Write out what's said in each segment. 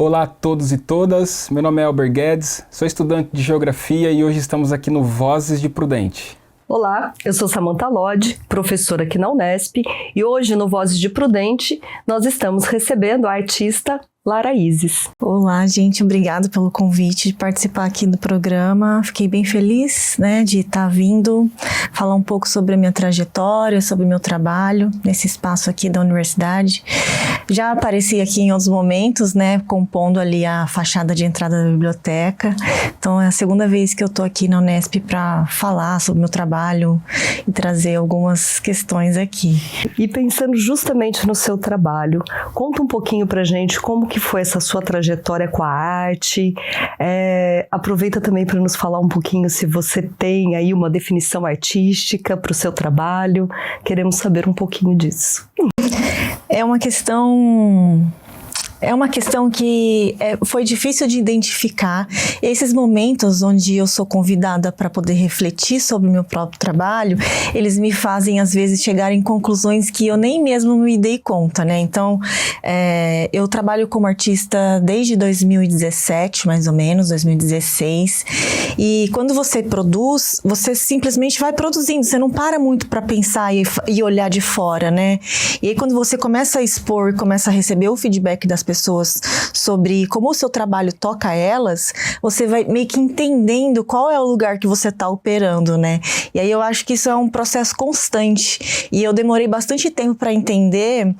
Olá a todos e todas, meu nome é Elber Guedes, sou estudante de Geografia e hoje estamos aqui no Vozes de Prudente. Olá, eu sou Samantha Lodge, professora aqui na Unesp, e hoje no Vozes de Prudente nós estamos recebendo a artista Lara Isis. Olá, gente, obrigado pelo convite de participar aqui do programa. Fiquei bem feliz, de estar vindo falar um pouco sobre a minha trajetória, sobre o meu trabalho nesse espaço aqui da universidade. Já apareci aqui em outros momentos, compondo ali a fachada de entrada da biblioteca. Então é a segunda vez que eu estou aqui na Unesp para falar sobre o meu trabalho e trazer algumas questões aqui. E pensando justamente no seu trabalho, conta um pouquinho pra gente como que foi essa sua trajetória com a arte. Aproveita também para nos falar um pouquinho se você tem aí uma definição artística para o seu trabalho. Queremos saber um pouquinho disso. É uma questão que foi difícil de identificar. Esses momentos onde eu sou convidada para poder refletir sobre o meu próprio trabalho, eles me fazem, às vezes, chegar em conclusões que eu nem mesmo me dei conta, Então, eu trabalho como artista desde 2017, mais ou menos, 2016. E quando você produz, você simplesmente vai produzindo. Você não para muito para pensar e olhar de fora, E aí, quando você começa a expor, começa a receber o feedback das pessoas sobre como o seu trabalho toca elas, você vai meio que entendendo qual é o lugar que você está operando, E aí eu acho que isso é um processo constante. E eu demorei bastante tempo para entender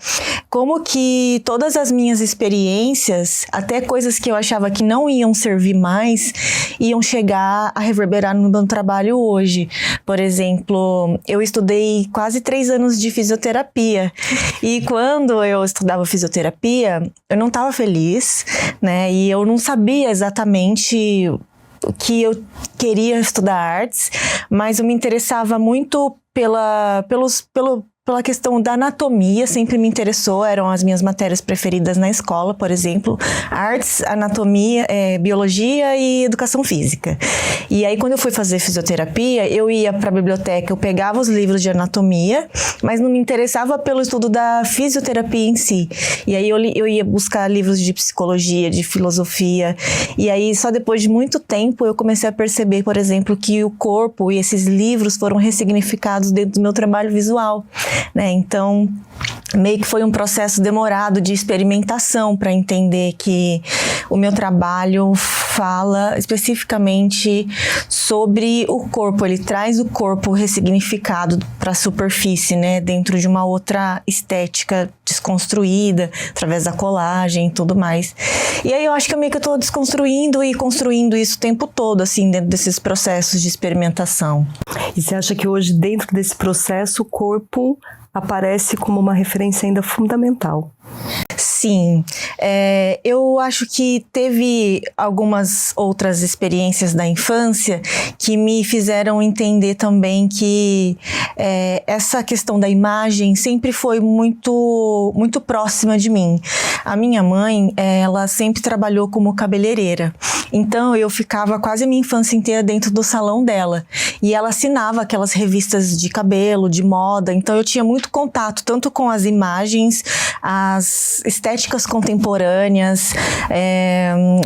como que todas as minhas experiências, até coisas que eu achava que não iam servir mais, iam chegar a reverberar no meu trabalho hoje. Por exemplo, eu estudei quase 3 anos de fisioterapia. E quando eu estudava fisioterapia, eu não estava feliz, E eu não sabia exatamente que eu queria estudar artes, mas eu me interessava muito pela questão da anatomia, sempre me interessou, eram as minhas matérias preferidas na escola, por exemplo, artes, anatomia, biologia e educação física. E aí, quando eu fui fazer fisioterapia, eu ia para a biblioteca, eu pegava os livros de anatomia, mas não me interessava pelo estudo da fisioterapia em si. E aí eu ia buscar livros de psicologia, de filosofia, e aí só depois de muito tempo eu comecei a perceber, por exemplo, que o corpo e esses livros foram ressignificados dentro do meu trabalho visual. Então, meio que foi um processo demorado de experimentação para entender que o meu trabalho fala especificamente sobre o corpo, ele traz o corpo ressignificado para a superfície, dentro de uma outra estética desconstruída, através da colagem e tudo mais. E aí eu acho que eu estou desconstruindo e construindo isso o tempo todo, assim, dentro desses processos de experimentação. E você acha que hoje, dentro desse processo, o corpo aparece como uma referência ainda fundamental? Sim, eu acho que teve algumas outras experiências da infância que me fizeram entender também que essa questão da imagem sempre foi muito, muito próxima de mim. A minha mãe, ela sempre trabalhou como cabeleireira, então eu ficava quase a minha infância inteira dentro do salão dela, e ela assinava aquelas revistas de cabelo, de moda, então eu tinha muito contato tanto com as imagens, as estéticas contemporâneas,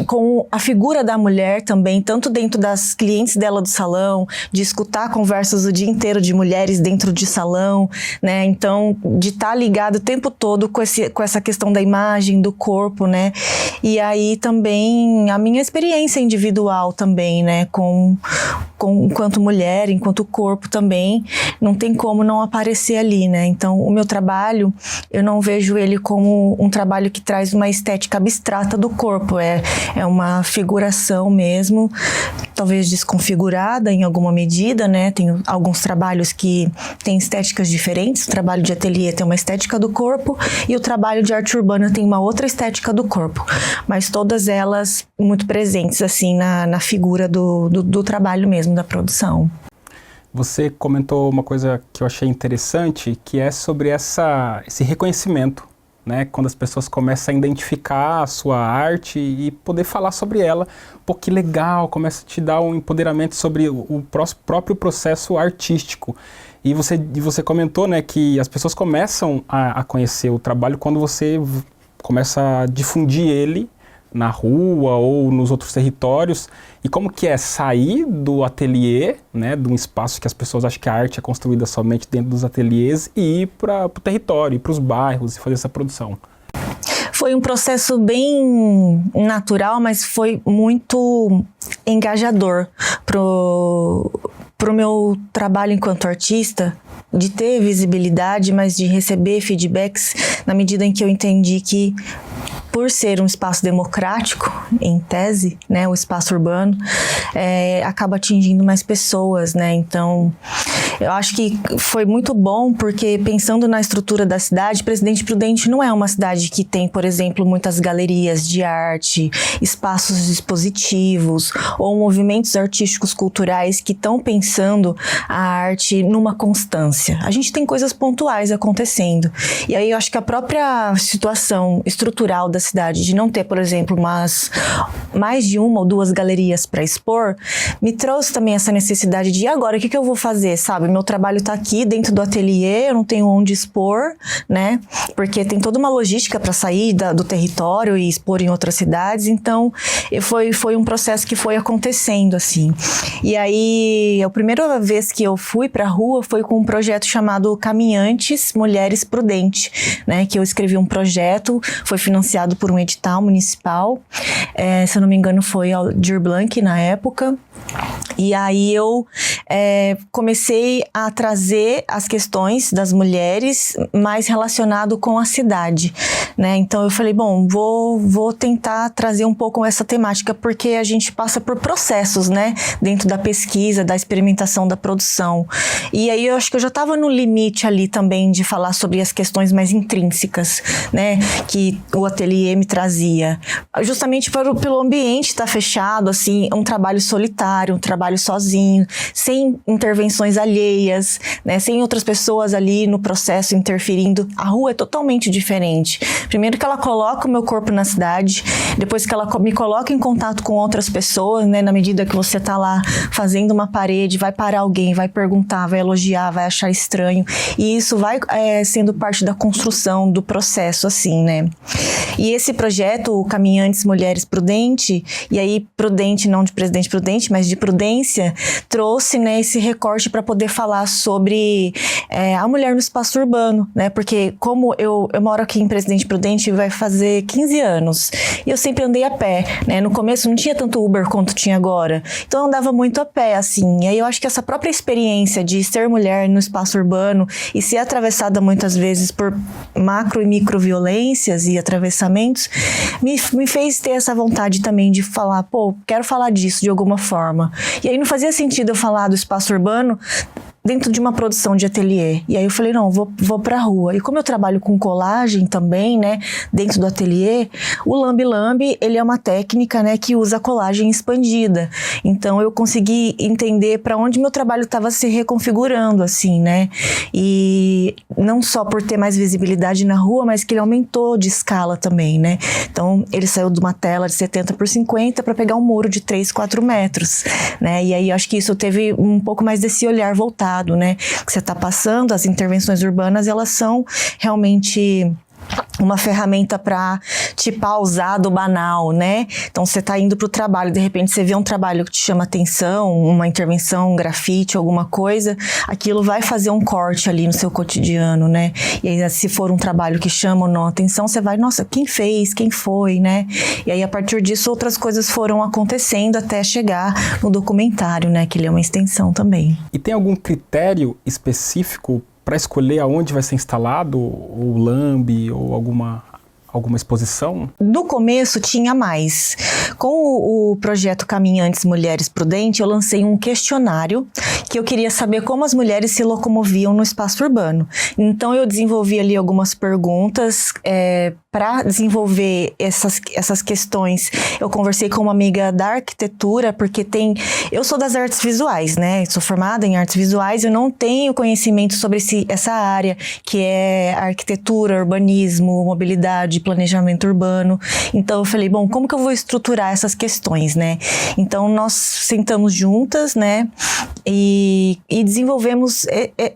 com a figura da mulher também, tanto dentro das clientes dela do salão, de escutar conversas o dia inteiro de mulheres dentro de salão, Então, de estar ligado o tempo todo com essa questão da imagem, do corpo, E aí também a minha experiência individual também, enquanto mulher, enquanto corpo também, não tem como não aparecer ali, Então, o meu trabalho, eu não vejo ele como um trabalho que traz uma estética abstrata do corpo, é uma figuração mesmo, talvez desconfigurada em alguma medida, Tem alguns trabalhos que têm estéticas diferentes, o trabalho de ateliê tem uma estética do corpo e o trabalho de arte urbana tem uma outra estética do corpo, mas todas elas muito presentes, assim, na figura do trabalho mesmo, da produção. Você comentou uma coisa que eu achei interessante, que é sobre esse reconhecimento, Quando as pessoas começam a identificar a sua arte e poder falar sobre ela. Pô, que legal, começa a te dar um empoderamento sobre o próprio processo artístico. E você comentou, que as pessoas começam a conhecer o trabalho quando você começa a difundir ele na rua ou nos outros territórios, e como que é sair do ateliê, né, de um espaço que as pessoas acham que a arte é construída somente dentro dos ateliês, e ir para o território, ir para os bairros e fazer essa produção. Foi um processo bem natural, mas foi muito engajador pro meu trabalho enquanto artista, de ter visibilidade, mas de receber feedbacks na medida em que eu entendi que, por ser um espaço democrático, em tese, né, o espaço urbano, acaba atingindo mais pessoas, né? Então, eu acho que foi muito bom, porque pensando na estrutura da cidade, Presidente Prudente não é uma cidade que tem, por exemplo, muitas galerias de arte, espaços expositivos ou movimentos artísticos culturais que estão pensando a arte numa constância. A gente tem coisas pontuais acontecendo. E aí eu acho que a própria situação estrutural da cidade de não ter, por exemplo, mais de uma ou duas galerias para expor, me trouxe também essa necessidade de, agora, o que eu vou fazer, sabe? Meu trabalho está aqui dentro do ateliê, eu não tenho onde expor, né? Porque tem toda uma logística para sair do território e expor em outras cidades, então foi um processo que foi acontecendo, assim. E aí, a primeira vez que eu fui para a rua foi com um projeto chamado Caminhantes Mulheres Prudente, né? Que eu escrevi um projeto, foi financiado por um edital municipal, se eu não me engano foi Aldir Blanc na época. E aí eu comecei a trazer as questões das mulheres mais relacionado com a cidade, né? Então eu falei, bom, vou tentar trazer um pouco essa temática, porque a gente passa por processos, né? Dentro da pesquisa, da experimentação, da produção. E aí eu acho que eu já estava no limite ali também de falar sobre as questões mais intrínsecas, né? Que o ateliê me trazia. Justamente pelo ambiente estar fechado, assim, um trabalho solitário, um trabalho sozinho, sem intervenções alheias, né, sem outras pessoas ali no processo interferindo. A rua é totalmente diferente. Primeiro que ela coloca o meu corpo na cidade, depois que ela me coloca em contato com outras pessoas, né, na medida que você tá lá fazendo uma parede, vai parar alguém, vai perguntar, vai elogiar, vai achar estranho, e isso vai sendo parte da construção do processo, assim, né. E esse projeto, o Caminhantes Mulheres Prudente, e aí Prudente não de Presidente Prudente, mas de prudência, trouxe, né, esse recorte para poder falar sobre a mulher no espaço urbano, né, porque como eu moro aqui em Presidente Prudente, vai fazer 15 anos, e eu sempre andei a pé, né, no começo não tinha tanto Uber quanto tinha agora, então eu andava muito a pé, assim, e aí eu acho que essa própria experiência de ser mulher no espaço urbano e ser atravessada muitas vezes por macro e micro violências e atravessamentos, me fez ter essa vontade também de falar, pô, quero falar disso de alguma forma. E aí não fazia sentido eu falar do espaço urbano dentro de uma produção de ateliê. E aí eu falei, não, vou pra rua. E como eu trabalho com colagem também, né, dentro do ateliê, o lambe-lambe, ele é uma técnica, né, que usa colagem expandida. Então eu consegui entender para onde meu trabalho estava se reconfigurando, assim, né, e não só por ter mais visibilidade na rua, mas que ele aumentou de escala também, né. Então ele saiu de uma tela de 70 por 50 para pegar um muro de 3, 4 metros, né, e aí eu acho que isso teve um pouco mais desse olhar voltado, né, que você está passando. As intervenções urbanas, elas são realmente uma ferramenta para te pausar do banal, né? Então você tá indo pro trabalho, de repente você vê um trabalho que te chama atenção, uma intervenção, um grafite, alguma coisa, aquilo vai fazer um corte ali no seu cotidiano, né? E aí se for um trabalho que chama ou não atenção, você vai, nossa, quem fez? Quem foi, né? E aí a partir disso outras coisas foram acontecendo até chegar no documentário, né? Que ele é uma extensão também. E tem algum critério específico para escolher aonde vai ser instalado o lambe ou alguma exposição? No começo tinha mais. Com o projeto Caminhantes Mulheres Prudente, eu lancei um questionário que eu queria saber como as mulheres se locomoviam no espaço urbano. Então eu desenvolvi ali algumas perguntas para desenvolver essas questões. Eu conversei com uma amiga da arquitetura, porque eu sou das artes visuais, né? Sou formada em artes visuais, eu não tenho conhecimento sobre essa área, que é arquitetura, urbanismo, mobilidade, planejamento urbano. Então eu falei, bom, como que eu vou estruturar explorar essas questões, né? Então, nós sentamos juntas, né? E desenvolvemos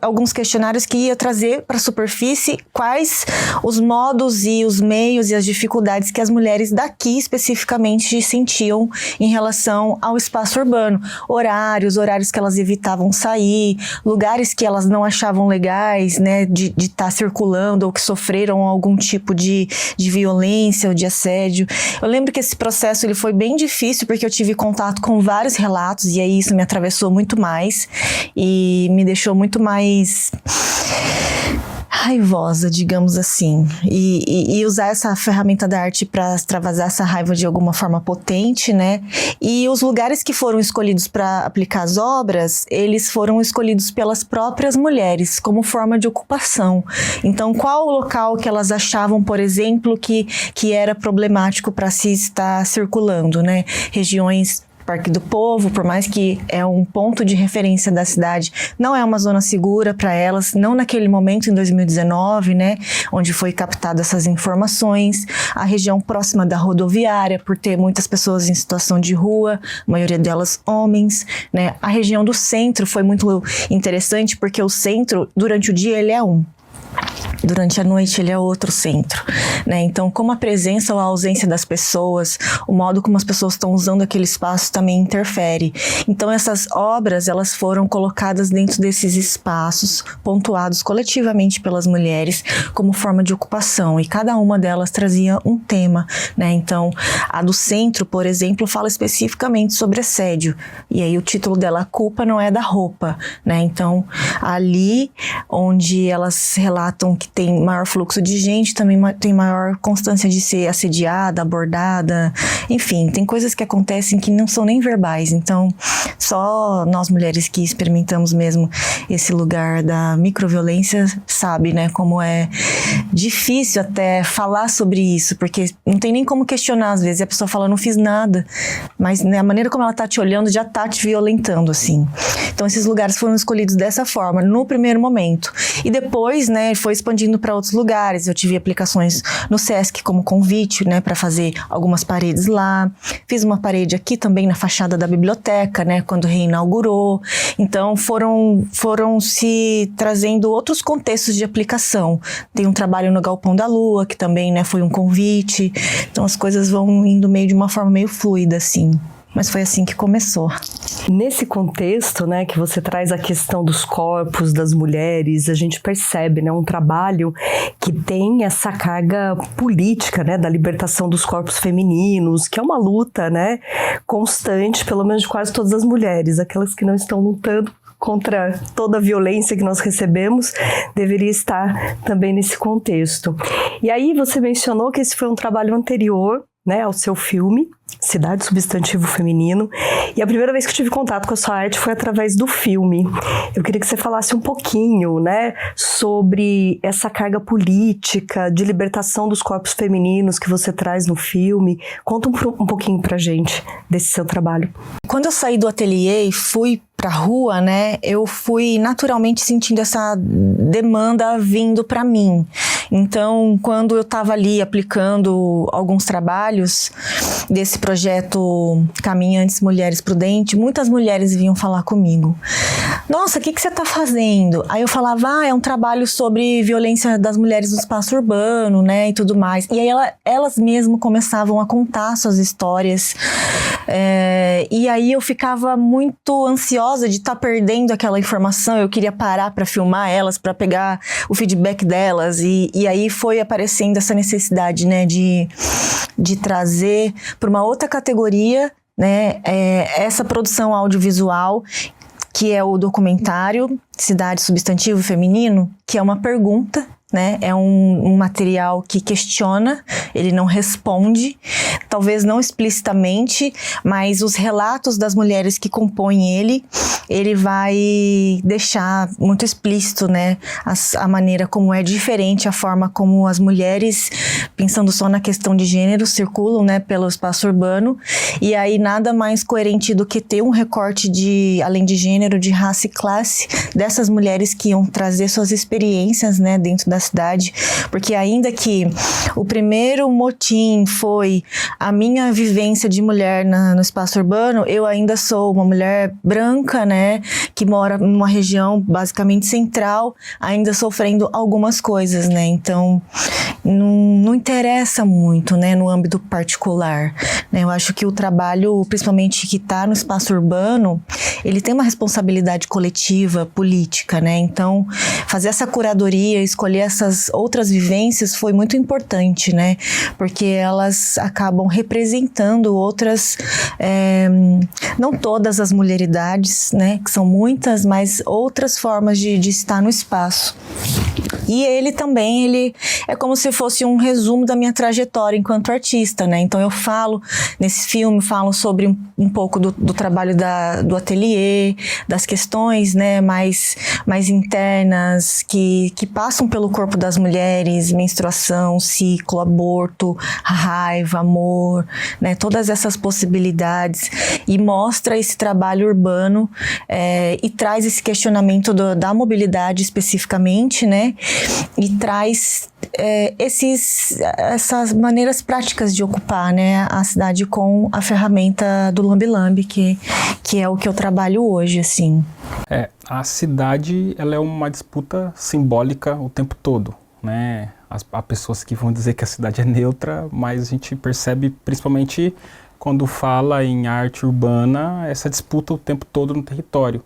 alguns questionários que ia trazer para a superfície quais os modos e os meios e as dificuldades que as mulheres daqui especificamente sentiam em relação ao espaço urbano. Horários que elas evitavam sair, lugares que elas não achavam legais, né, de estar circulando ou que sofreram algum tipo de violência ou de assédio. Eu lembro que esse processo ele foi bem difícil porque eu tive contato com vários relatos e aí isso me atravessou muito mais e me deixou muito mais raivosa, digamos assim, e usar essa ferramenta da arte para extravasar essa raiva de alguma forma potente, né? E os lugares que foram escolhidos para aplicar as obras, eles foram escolhidos pelas próprias mulheres como forma de ocupação. Então, qual o local que elas achavam, por exemplo, que era problemático para se estar circulando, né? Regiões Parque do Povo, por mais que é um ponto de referência da cidade, não é uma zona segura para elas, não naquele momento, em 2019, né, onde foi captada essas informações. A região próxima da rodoviária, por ter muitas pessoas em situação de rua, a maioria delas homens, né. A região do centro foi muito interessante, porque o centro, durante o dia, ele é um. Durante a noite ele é outro centro, né? Então, como a presença ou a ausência das pessoas, o modo como as pessoas estão usando aquele espaço também interfere. Então, essas obras, elas foram colocadas dentro desses espaços, pontuados coletivamente pelas mulheres, como forma de ocupação, e cada uma delas trazia um tema, né? Então, a do centro, por exemplo, fala especificamente sobre assédio, e aí o título dela, A Culpa Não É da Roupa, né? Então, ali onde elas relatam que tem maior fluxo de gente, também tem maior constância de ser assediada, abordada, enfim, tem coisas que acontecem que não são nem verbais. Então, só nós mulheres que experimentamos mesmo esse lugar da microviolência sabe, né, como é difícil até falar sobre isso, porque não tem nem como questionar às vezes, e a pessoa fala, não fiz nada, mas, né, a maneira como ela tá te olhando já tá te violentando, assim. Então, esses lugares foram escolhidos dessa forma, no primeiro momento. E depois, né, foi expandindo para outros lugares. Eu tive aplicações no Sesc como convite, né, para fazer algumas paredes lá. Fiz uma parede aqui também na fachada da biblioteca, né, quando reinaugurou. Então, foram se trazendo outros contextos de aplicação. Tem um trabalho no Galpão da Lua, que também, né, foi um convite. Então, as coisas vão indo meio de uma forma meio fluida, assim. Mas foi assim que começou. Nesse contexto, né, que você traz a questão dos corpos, das mulheres, a gente percebe, né, um trabalho que tem essa carga política, né, da libertação dos corpos femininos, que é uma luta, né, constante, pelo menos de quase todas as mulheres, aquelas que não estão lutando contra toda a violência que nós recebemos, deveria estar também nesse contexto. E aí você mencionou que esse foi um trabalho anterior, né, ao seu filme, Cidade Substantivo Feminino, e a primeira vez que eu tive contato com a sua arte foi através do filme. Eu queria que você falasse um pouquinho, né, sobre essa carga política de libertação dos corpos femininos que você traz no filme. Conta um pouquinho pra gente desse seu trabalho. Quando eu saí do ateliê e fui pra rua, né, eu fui naturalmente sentindo essa demanda vindo pra mim. Então, quando eu estava ali aplicando alguns trabalhos desse projeto Caminhantes Mulheres Prudente, muitas mulheres vinham falar comigo. Nossa, o que você está fazendo? Aí eu falava, é um trabalho sobre violência das mulheres no espaço urbano, né, e tudo mais. E aí elas mesmas começavam a contar suas histórias. E aí eu ficava muito ansiosa de estar perdendo aquela informação. Eu queria parar para filmar elas, para pegar o feedback delas. E aí foi aparecendo essa necessidade, né, de trazer para uma outra categoria, né, essa produção audiovisual, que é o documentário Cidade Substantivo Feminino, que é uma pergunta, né? É um material que questiona, ele não responde, talvez não explicitamente, mas os relatos das mulheres que compõem ele vai deixar muito explícito, né, a maneira como é diferente, a forma como as mulheres, pensando só na questão de gênero, circulam, né, pelo espaço urbano, e aí nada mais coerente do que ter um recorte além de gênero, de raça e classe, dessas mulheres que iam trazer suas experiências, né, dentro da da cidade, porque ainda que o primeiro motim foi a minha vivência de mulher no espaço urbano, eu ainda sou uma mulher branca, né, que mora numa região basicamente central, ainda sofrendo algumas coisas, né, então não interessa muito, né, no âmbito particular, né, eu acho que o trabalho, principalmente que está no espaço urbano, ele tem uma responsabilidade coletiva, política, né, então fazer essa curadoria, escolher essas outras vivências foi muito importante, né, porque elas acabam representando outras, não todas as mulheridades, né, que são muitas, mas outras formas de estar no espaço. E ele também, ele é como se fosse um resumo da minha trajetória enquanto artista, né? Então eu falo, nesse filme, falo sobre um pouco do trabalho do ateliê, das questões, né, mais internas, que passam pelo corpo das mulheres, menstruação, ciclo, aborto, raiva, amor, né? Todas essas possibilidades. E mostra esse trabalho urbano e traz esse questionamento da mobilidade especificamente, né? E traz essas maneiras práticas de ocupar, né, a cidade com a ferramenta do lambe-lambe, que é o que eu trabalho hoje, assim. A cidade, ela é uma disputa simbólica o tempo todo, né? Há pessoas que vão dizer que a cidade é neutra, mas a gente percebe, principalmente quando fala em arte urbana, essa disputa o tempo todo no território.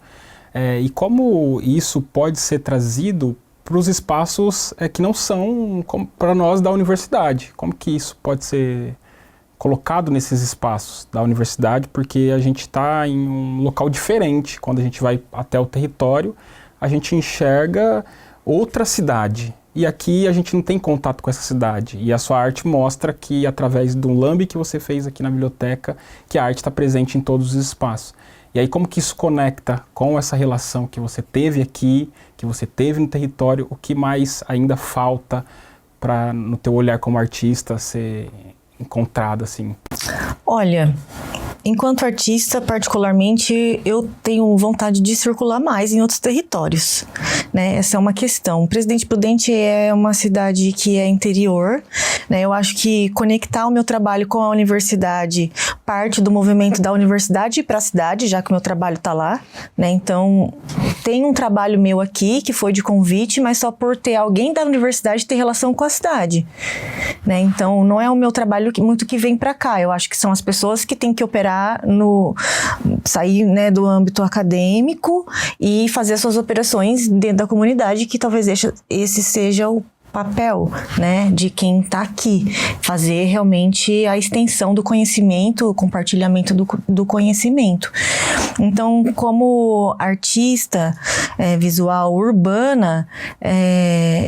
E como isso pode ser trazido para os espaços que não são para nós da universidade? Como que isso pode ser colocado nesses espaços da universidade? Porque a gente está em um local diferente. Quando a gente vai até o território, a gente enxerga outra cidade. E aqui a gente não tem contato com essa cidade. E a sua arte mostra que, através do lambe que você fez aqui na biblioteca, que a arte está presente em todos os espaços. E aí como que isso conecta com essa relação que você teve aqui, que você teve no território? O que mais ainda falta para, no teu olhar como artista, ser encontrado assim? Olha, enquanto artista, particularmente, eu tenho vontade de circular mais em outros territórios, né? Essa é uma questão. Presidente Prudente é uma cidade que é interior, né? Eu acho que conectar o meu trabalho com a universidade parte do movimento da universidade para a cidade, já que o meu trabalho está lá, né? Então, tem um trabalho meu aqui que foi de convite, mas só por ter alguém da universidade ter relação com a cidade, né? Então, não é o meu trabalho muito que vem para cá. Eu acho que são as pessoas que têm que operar sair, né, do âmbito acadêmico e fazer as suas operações dentro da comunidade, que talvez esse seja o papel, né, de quem está aqui, fazer realmente a extensão do conhecimento, o compartilhamento do conhecimento. Então, como artista visual urbana,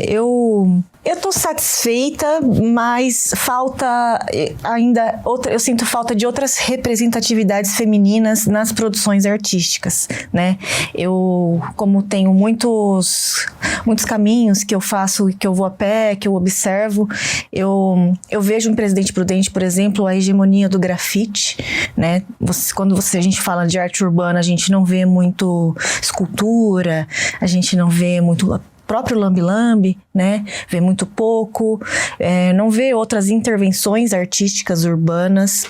eu estou satisfeita, mas falta ainda eu sinto falta de outras representatividades femininas nas produções artísticas, né? Eu, como tenho muitos caminhos que eu faço, que eu vou a pé, que eu observo, eu vejo em Presidente Prudente, por exemplo, a hegemonia do grafite, né? Quando a gente fala de arte urbana, a gente não vê muito escultura, a gente não vê muito próprio lambe-lambe, né? Vê muito pouco, não vê outras intervenções artísticas urbanas.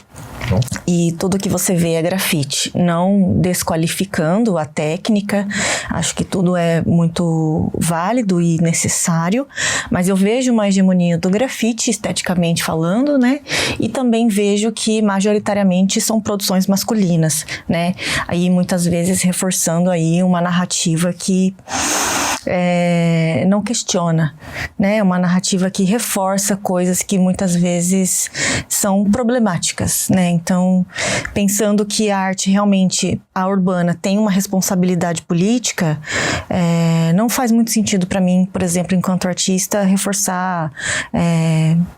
E tudo que você vê é grafite, não desqualificando a técnica, acho que tudo é muito válido e necessário, mas eu vejo uma hegemonia do grafite, esteticamente falando, né? E também vejo que majoritariamente são produções masculinas, né? Aí muitas vezes reforçando aí uma narrativa que não questiona, né? Uma narrativa que reforça coisas que muitas vezes são problemáticas, né? Então, pensando que a arte realmente, a urbana, tem uma responsabilidade política, não faz muito sentido para mim, por exemplo, enquanto artista, reforçar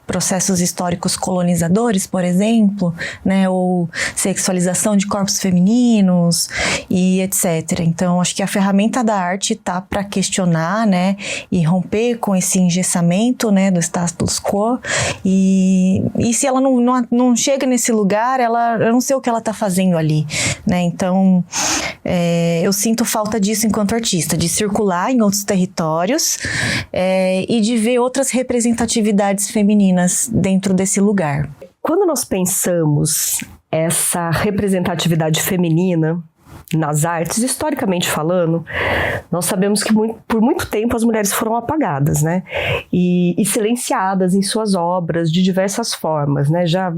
processos históricos colonizadores, por exemplo, né? Ou sexualização de corpos femininos e etc. Então, acho que a ferramenta da arte está para questionar questionar, né, e romper com esse engessamento, né, do status quo, e se ela não chega nesse lugar, eu não sei o que ela está fazendo ali, né, então eu sinto falta disso enquanto artista, de circular em outros territórios e de ver outras representatividades femininas dentro desse lugar. Quando nós pensamos essa representatividade feminina nas artes, historicamente falando, nós sabemos que por muito tempo as mulheres foram apagadas, né? E silenciadas em suas obras de diversas formas, né? Já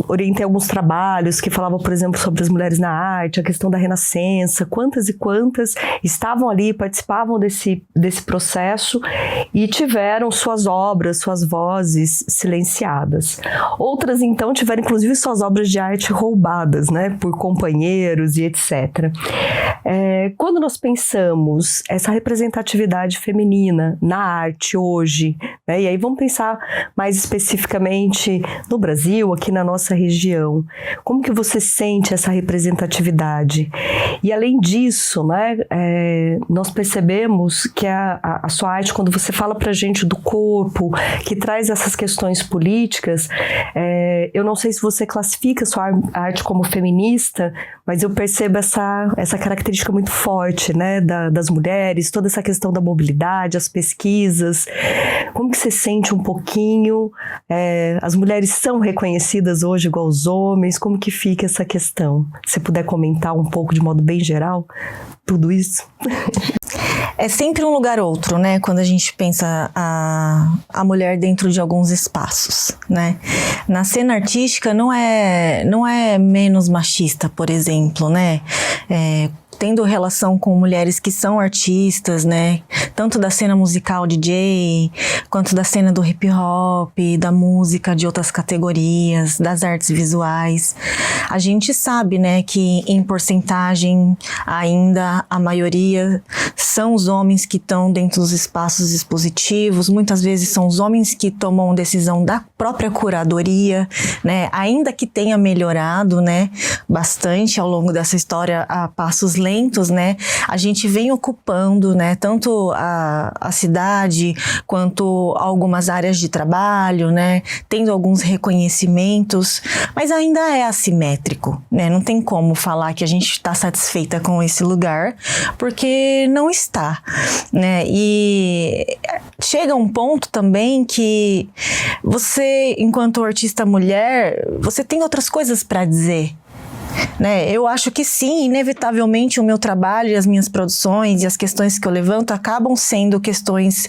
orientei alguns trabalhos que falavam, por exemplo, sobre as mulheres na arte, a questão da Renascença, quantas e quantas estavam ali, participavam desse processo e tiveram suas obras, suas vozes silenciadas. Outras, então, tiveram inclusive suas obras de arte roubadas, né? Por companheiros e etc. Quando nós pensamos essa representatividade feminina na arte hoje, né, e aí vamos pensar mais especificamente no Brasil, aqui na nossa região, como que você sente essa representatividade? E além disso, né, nós percebemos que a sua arte, quando você fala pra gente do corpo, que traz essas questões políticas, eu não sei se você classifica a sua arte como feminista, mas eu percebo essa característica muito forte, né, das mulheres, toda essa questão da mobilidade, as pesquisas. Como que você sente um pouquinho? As mulheres são reconhecidas hoje igual os homens? Como que fica essa questão? Se puder comentar um pouco de modo bem geral, tudo isso. É sempre um lugar outro, né? Quando a gente pensa a mulher dentro de alguns espaços, né? Na cena artística não é menos machista, por exemplo, né? Tendo relação com mulheres que são artistas, né? Tanto da cena musical DJ, quanto da cena do hip hop, da música, de outras categorias, das artes visuais. A gente sabe, né, que em porcentagem ainda a maioria são os homens que estão dentro dos espaços expositivos, muitas vezes são os homens que tomam decisão da própria curadoria, né? Ainda que tenha melhorado, né, bastante ao longo dessa história a passos lentos, né, a gente vem ocupando, né, tanto a cidade quanto algumas áreas de trabalho, né, tendo alguns reconhecimentos, mas ainda é assimétrico, né, não tem como falar que a gente está satisfeita com esse lugar, porque não está, né, e chega um ponto também que você, enquanto artista mulher, você tem outras coisas para dizer, né? Eu acho que sim, inevitavelmente o meu trabalho e as minhas produções e as questões que eu levanto acabam sendo questões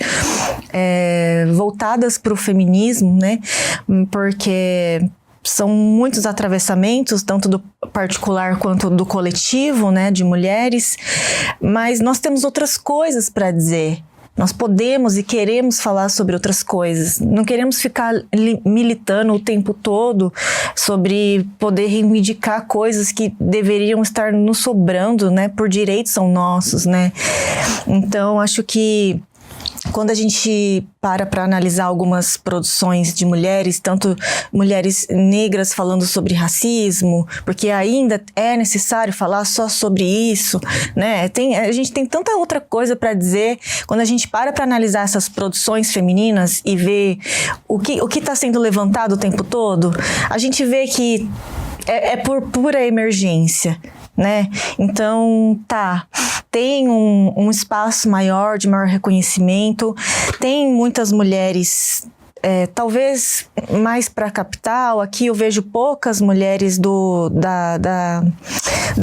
voltadas para o feminismo, né? Porque são muitos atravessamentos, tanto do particular quanto do coletivo, né, de mulheres, mas nós temos outras coisas para dizer. Nós podemos e queremos falar sobre outras coisas. Não queremos ficar militando o tempo todo sobre poder reivindicar coisas que deveriam estar nos sobrando, né? Por direito são nossos, né? Então, acho que quando a gente para analisar algumas produções de mulheres, tanto mulheres negras falando sobre racismo, porque ainda é necessário falar só sobre isso, né? A gente tem tanta outra coisa para dizer. Quando a gente para analisar essas produções femininas e ver o que está sendo levantado o tempo todo, a gente vê que é por pura emergência, né? Então, tem um espaço maior, de maior reconhecimento, tem muitas mulheres, talvez mais para a capital. Aqui eu vejo poucas mulheres da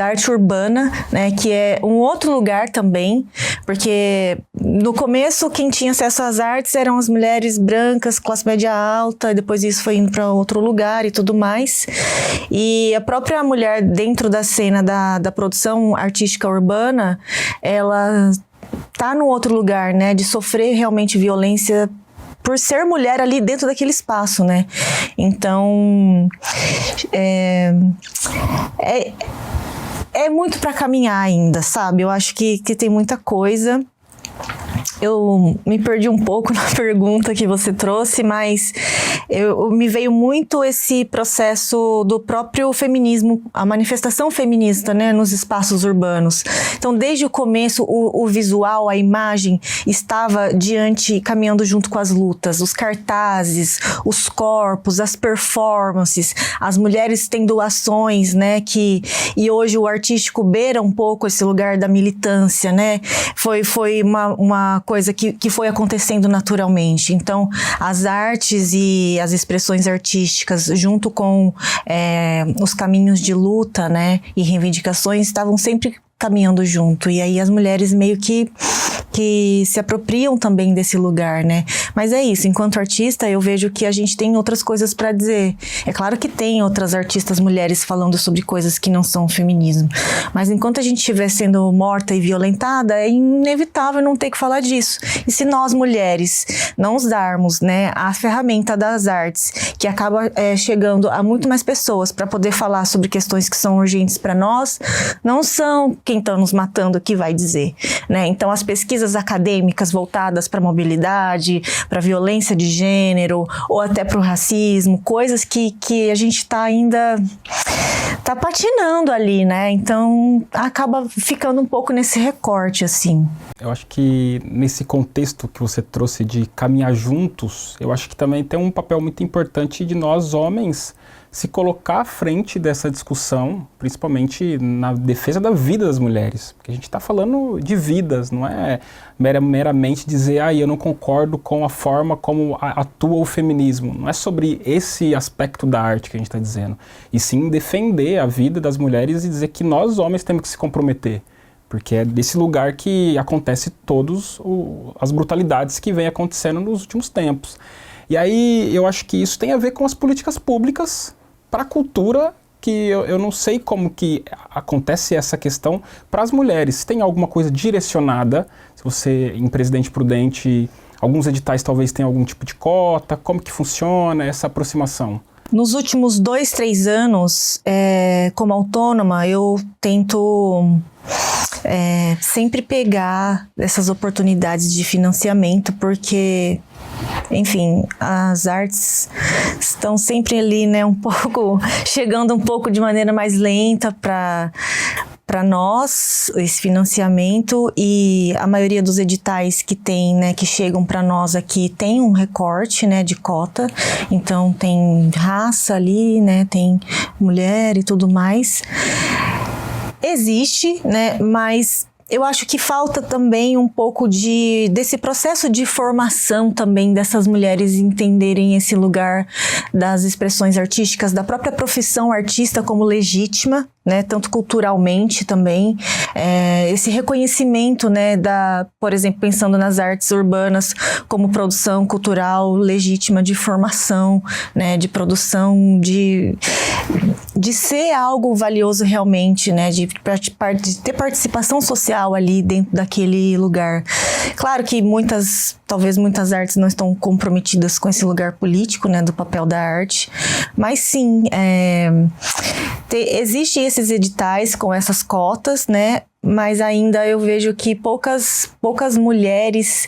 arte urbana, né, que é um outro lugar também, porque no começo quem tinha acesso às artes eram as mulheres brancas, classe média alta, e depois isso foi indo para outro lugar e tudo mais. E a própria mulher dentro da cena da produção artística urbana, ela tá no outro lugar, né, de sofrer realmente violência por ser mulher ali dentro daquele espaço, né? Então, é muito para caminhar ainda, sabe? Eu acho que tem muita coisa. Eu me perdi um pouco na pergunta que você trouxe, mas me veio muito esse processo do próprio feminismo, a manifestação feminista, né, nos espaços urbanos. Então, desde o começo, o visual, a imagem estava caminhando junto com as lutas, os cartazes, os corpos, as performances, as mulheres tendo ações, né, e hoje o artístico beira um pouco esse lugar da militância, né, foi uma coisa que foi acontecendo naturalmente. Então, as artes e as expressões artísticas, junto com os caminhos de luta, né, e reivindicações, estavam sempre caminhando junto. E aí as mulheres meio que se apropriam também desse lugar, né? Mas é isso, enquanto artista eu vejo que a gente tem outras coisas para dizer. É claro que tem outras artistas mulheres falando sobre coisas que não são feminismo, mas enquanto a gente estiver sendo morta e violentada, é inevitável não ter que falar disso. E se nós mulheres não usarmos, né, a ferramenta das artes, que acaba chegando a muito mais pessoas para poder falar sobre questões que são urgentes para nós, não são quem está nos matando que vai dizer, né? Então as pesquisas acadêmicas voltadas para mobilidade, para violência de gênero ou até para o racismo, coisas que a gente ainda tá patinando ali, né? Então acaba ficando um pouco nesse recorte, assim. Eu acho que nesse contexto que você trouxe de caminhar juntos, eu acho que também tem um papel muito importante de nós homens se colocar à frente dessa discussão, principalmente na defesa da vida das mulheres. Porque a gente está falando de vidas, não é meramente dizer eu não concordo com a forma como atua o feminismo. Não é sobre esse aspecto da arte que a gente está dizendo. E sim defender a vida das mulheres e dizer que nós homens temos que se comprometer. Porque é desse lugar que acontece todas as brutalidades que vem acontecendo nos últimos tempos. E aí eu acho que isso tem a ver com as políticas públicas para a cultura, que eu não sei como que acontece essa questão para as mulheres. Tem alguma coisa direcionada? Se você, em Presidente Prudente, alguns editais talvez tenham algum tipo de cota, como que funciona essa aproximação? Nos últimos 2, 3 anos, como autônoma, eu tento sempre pegar essas oportunidades de financiamento, porque, enfim, as artes estão sempre ali, né, um pouco, chegando um pouco de maneira mais lenta para nós, esse financiamento, e a maioria dos editais que tem, né, que chegam para nós aqui tem um recorte, né, de cota, então tem raça ali, né, tem mulher e tudo mais. Existe, né, mas eu acho que falta também um pouco desse processo de formação também dessas mulheres entenderem esse lugar das expressões artísticas, da própria profissão artista como legítima, né, tanto culturalmente também, esse reconhecimento, né, por exemplo, pensando nas artes urbanas como produção cultural legítima de formação, né, de produção, de ser algo valioso realmente, né, de ter participação social ali dentro daquele lugar. Claro que talvez muitas artes não estão comprometidas com esse lugar político, né, do papel da arte, mas sim, existem esses editais com essas cotas, né, mas ainda eu vejo que poucas mulheres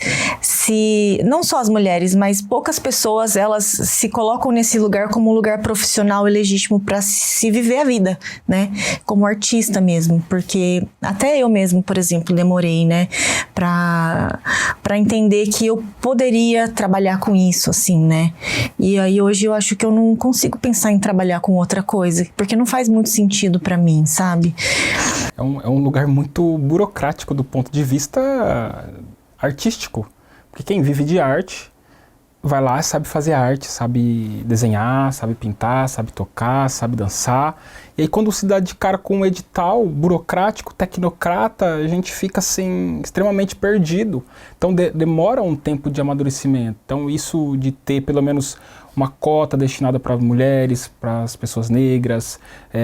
não só as mulheres, mas poucas pessoas, elas se colocam nesse lugar como um lugar profissional e legítimo para se viver a vida, né, como artista mesmo, porque até eu mesmo, por exemplo, demorei, né, para entender que eu poderia trabalhar com isso, assim, né, e aí hoje eu acho que eu não consigo pensar em trabalhar com outra coisa, porque não faz muito sentido para mim, sabe? É um lugar muito burocrático do ponto de vista artístico. Porque quem vive de arte vai lá, sabe fazer arte, sabe desenhar, sabe pintar, sabe tocar, sabe dançar. E aí quando se dá de cara com um edital burocrático, tecnocrata, a gente fica assim, extremamente perdido. Então demora um tempo de amadurecimento. Então isso de ter pelo menos uma cota destinada para mulheres, para as pessoas negras,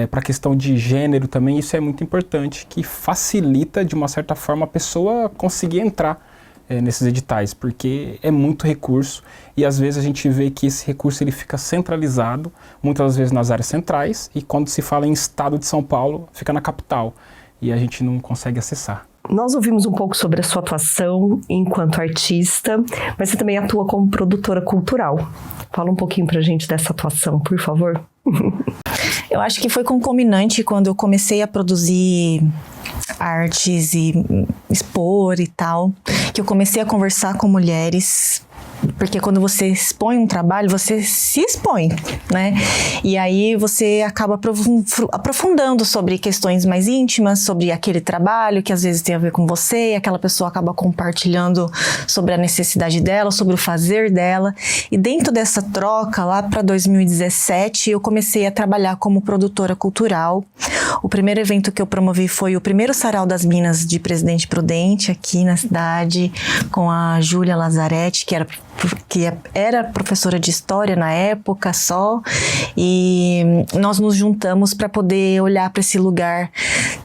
para a questão de gênero também, isso é muito importante, que facilita de uma certa forma a pessoa conseguir entrar nesses editais, porque é muito recurso e às vezes a gente vê que esse recurso ele fica centralizado, muitas vezes nas áreas centrais, e quando se fala em estado de São Paulo, fica na capital e a gente não consegue acessar. Nós ouvimos um pouco sobre a sua atuação enquanto artista, mas você também atua como produtora cultural. Fala um pouquinho pra gente dessa atuação, por favor. Eu acho que foi concomitante quando eu comecei a produzir artes e expor e tal, que eu comecei a conversar com mulheres. Porque quando você expõe um trabalho, você se expõe, né? E aí você acaba aprofundando sobre questões mais íntimas, sobre aquele trabalho que às vezes tem a ver com você, e aquela pessoa acaba compartilhando sobre a necessidade dela, sobre o fazer dela. E dentro dessa troca, lá para 2017, eu comecei a trabalhar como produtora cultural. O primeiro evento que eu promovi foi o primeiro Sarau das Minas de Presidente Prudente, aqui na cidade, com a Júlia Lazzaretti, que era professora de história na época só, e nós nos juntamos para poder olhar para esse lugar,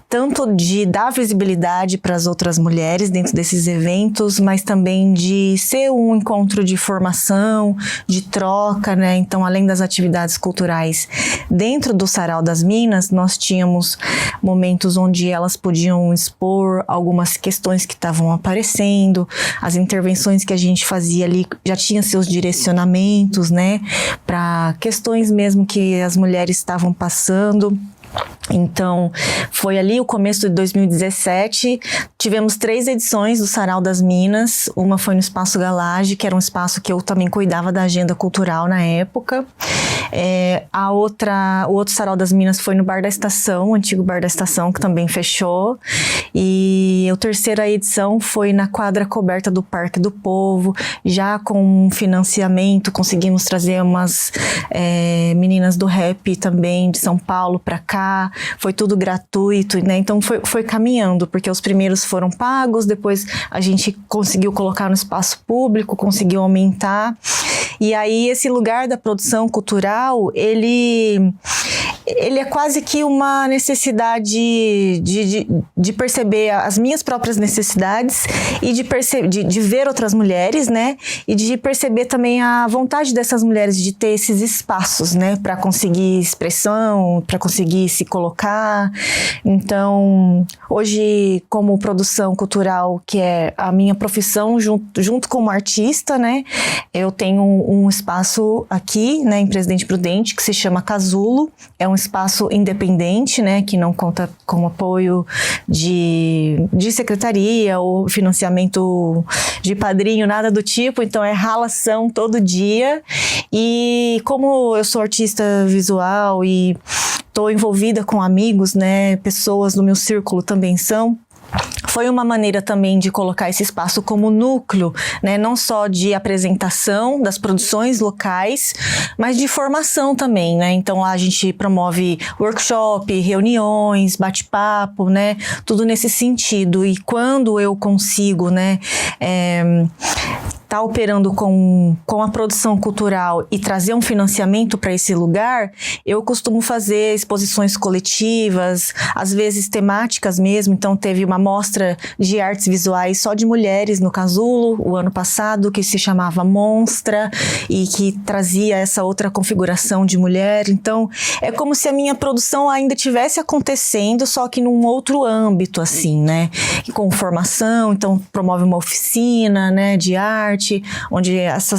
tanto de dar visibilidade para as outras mulheres dentro desses eventos, mas também de ser um encontro de formação, de troca, né? Então, além das atividades culturais dentro do Sarau das Minas, nós tínhamos momentos onde elas podiam expor algumas questões que estavam aparecendo, as intervenções que a gente fazia ali já tinha seus direcionamentos, né? Para questões mesmo que as mulheres estavam passando. Então, foi ali o começo de 2017, tivemos 3 edições do Sarau das Minas, uma foi no Espaço Galage, que era um espaço que eu também cuidava da agenda cultural na época. O outro Sarau das Minas foi no Bar da Estação, o antigo Bar da Estação, que também fechou, e a terceira edição foi na quadra coberta do Parque do Povo, já com financiamento, conseguimos trazer umas meninas do rap também de São Paulo para cá, foi tudo gratuito, né? Então foi caminhando, porque os primeiros foram pagos, depois a gente conseguiu colocar no espaço público, conseguiu aumentar, e aí esse lugar da produção cultural, ele é quase que uma necessidade de perceber as minhas próprias necessidades e de ver outras mulheres, né? E de perceber também a vontade dessas mulheres de ter esses espaços, né? Para conseguir expressão, para conseguir se colocar. Então, hoje, como produção cultural, que é a minha profissão, junto como artista, né? Eu tenho um espaço aqui, né? Em Presidente Prudente, que se chama Casulo. É um espaço independente, né, que não conta com apoio de secretaria ou financiamento de padrinho, nada do tipo, então é ralação todo dia. E como eu sou artista visual e estou envolvida com amigos, né, pessoas do meu círculo também são, foi uma maneira também de colocar esse espaço como núcleo, né? Não só de apresentação das produções locais, mas de formação também, né? Então lá a gente promove workshop, reuniões, bate-papo, né? Tudo nesse sentido. E quando eu consigo, né, tá operando com a produção cultural e trazer um financiamento para esse lugar, eu costumo fazer exposições coletivas, às vezes temáticas mesmo. Então teve uma mostra de artes visuais só de mulheres no Casulo o ano passado, que se chamava Monstra e que trazia essa outra configuração de mulher. Então é como se a minha produção ainda estivesse acontecendo, só que num outro âmbito, assim, né? Com formação, então promove uma oficina, né, de arte, onde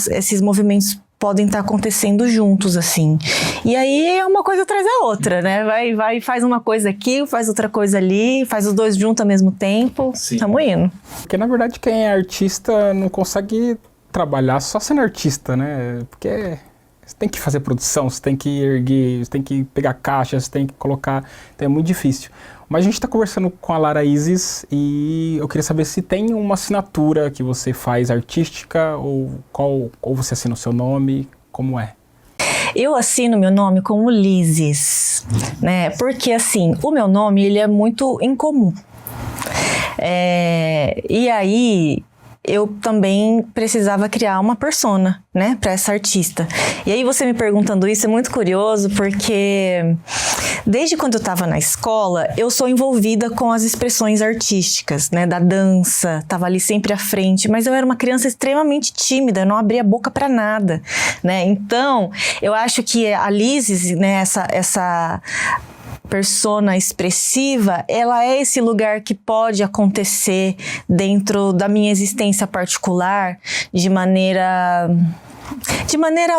esses movimentos podem estar acontecendo juntos, assim. E aí é uma coisa atrás da outra, né? Vai, faz uma coisa aqui, faz outra coisa ali, faz os dois juntos ao mesmo tempo. Sim. Tamo indo. Porque, na verdade, quem é artista não consegue trabalhar só sendo artista, né? Porque você tem que fazer produção, você tem que erguer, você tem que pegar caixa, você tem que colocar... Então é muito difícil. Mas a gente está conversando com a Lara Isis e eu queria saber se tem uma assinatura que você faz artística ou você assina o seu nome, como é? Eu assino meu nome como Lizes, né? Porque assim, o meu nome ele é muito incomum. E aí eu também precisava criar uma persona, né, para essa artista. E aí você me perguntando isso é muito curioso, porque desde quando eu estava na escola, eu sou envolvida com as expressões artísticas, né, da dança, estava ali sempre à frente, mas eu era uma criança extremamente tímida, eu não abria a boca para nada, né? Então, eu acho que a Lizes, né, essa persona expressiva, ela é esse lugar que pode acontecer dentro da minha existência particular de maneira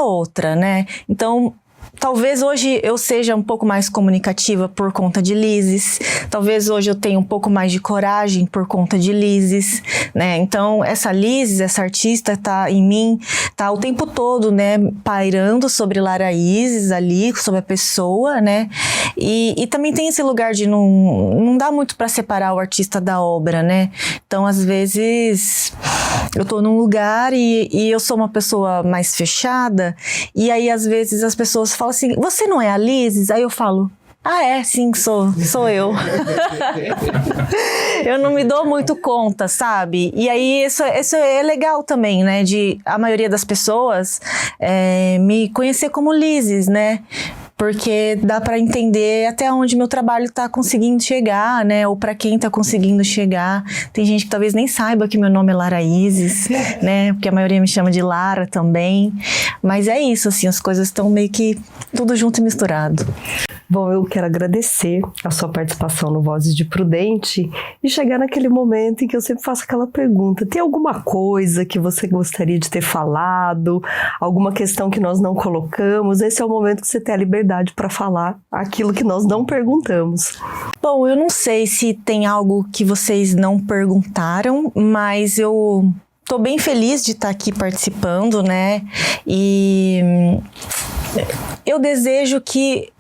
outra, né? Então, talvez hoje eu seja um pouco mais comunicativa por conta de Lises. Talvez hoje eu tenha um pouco mais de coragem por conta de Lises, né? Então, essa Lises, essa artista tá em mim, tá o tempo todo, né? Pairando sobre Lara Isis ali, sobre a pessoa, né? E também tem esse lugar de não dá muito para separar o artista da obra, né? Então, às vezes, eu tô num lugar e eu sou uma pessoa mais fechada, e aí, às vezes, as pessoas falam assim, você não é a Lises? Aí eu falo, sim, sou eu. Eu não me dou muito conta, sabe? E aí isso é legal também, né? De a maioria das pessoas me conhecer como Lises, né? Porque dá para entender até onde meu trabalho tá conseguindo chegar, né? Ou para quem tá conseguindo chegar. Tem gente que talvez nem saiba que meu nome é Lara Isis, né? Porque a maioria me chama de Lara também. Mas é isso, assim, as coisas estão meio que tudo junto e misturado. Bom, eu quero agradecer a sua participação no Vozes de Prudente e chegar naquele momento em que eu sempre faço aquela pergunta. Tem alguma coisa que você gostaria de ter falado? Alguma questão que nós não colocamos? Esse é o momento que você tem a liberdade para falar aquilo que nós não perguntamos. Bom, eu não sei se tem algo que vocês não perguntaram, mas eu tô bem feliz de estar aqui participando, né? E eu desejo que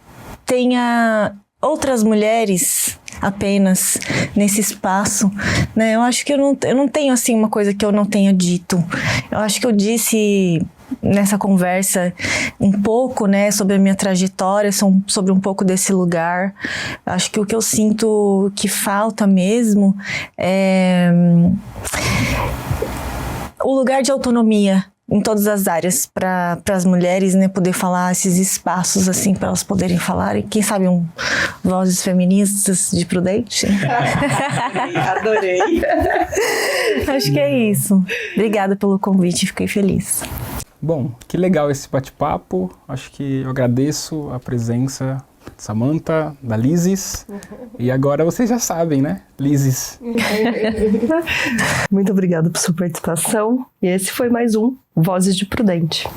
tenha outras mulheres apenas nesse espaço, né? Eu acho que eu não tenho, assim, uma coisa que eu não tenha dito. Eu acho que eu disse nessa conversa um pouco, né, sobre a minha trajetória, sobre um pouco desse lugar. Acho que o que eu sinto que falta mesmo é o lugar de autonomia em todas as áreas, para as mulheres, né, poder falar esses espaços, assim, para elas poderem falar, e quem sabe vozes feministas de Prudente. Adorei. Acho que é isso. Obrigada pelo convite, fiquei feliz. Bom, que legal esse bate-papo. Acho que eu agradeço a presença de Samantha, da Lises. E agora vocês já sabem, né? Lises. Muito obrigada por sua participação. E esse foi mais um Vozes de Prudente.